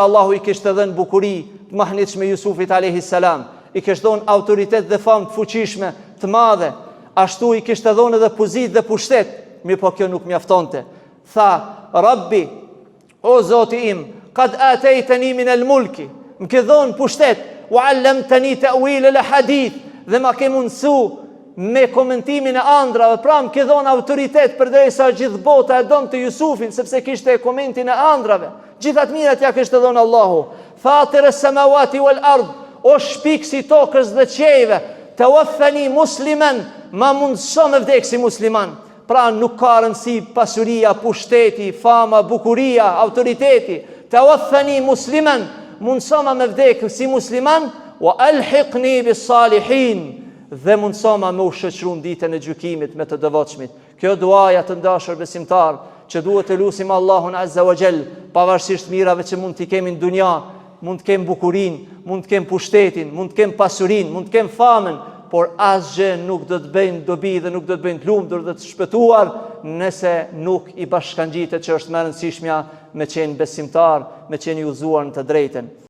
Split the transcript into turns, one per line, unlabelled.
Allahu i kishte dhënë bukuri të mahnitshme Jusufit alayhis salam, i kishte dhënë autoritet dhe famë të fuqishme, të madhe, ashtu i kishte dhënë edhe pozitë dhe pushtet, mirë po kjo nuk mjaftonte. Tha, Rabbi, o Zoti im, qad ataytani min al-mulki, më ke dhënë pushtet, wa 'allamtani ta'wil al-hadith, dhe ma ke mundsu me komentimin e andrave, pra më ke dhënë autoritet përderisa gjithë bota e donte Jusufin, sepse kishte komentin e andrave. Gjithat mirat ja kishte dhënë Allahu. Fatir as-samawati wal-ard, o shpiksi tokës dhe qiejve, tawaffani musliman, ma mundso me vdek si musliman. Pra nuk ka rëndësi pasuria, pushteti, fama, bukuria, autoriteti. Tawaffani musliman, mundso me vdek si musliman, wa alhiqni bis salihin, dhe mundësoma me u shoqëruar ditën e gjykimit me të devotshmit. Kjo duaja të dashur besimtar, që duhet të lutim Allahun Azza wa Jall, pavarësisht mirave që mund t'i kemi në dunja, mund të kem bukurinë, mund të kem pushtetin, mund të kem pasurinë, mund të kem famën, por asgjë nuk do të bëjnë dobi dhe nuk do të bëjnë të lumtur dhe të shpëtuar nëse nuk i bashkangjitet që është më e rëndësishmja me qenë besimtar, me qenë i udhëzuar në të drejtën.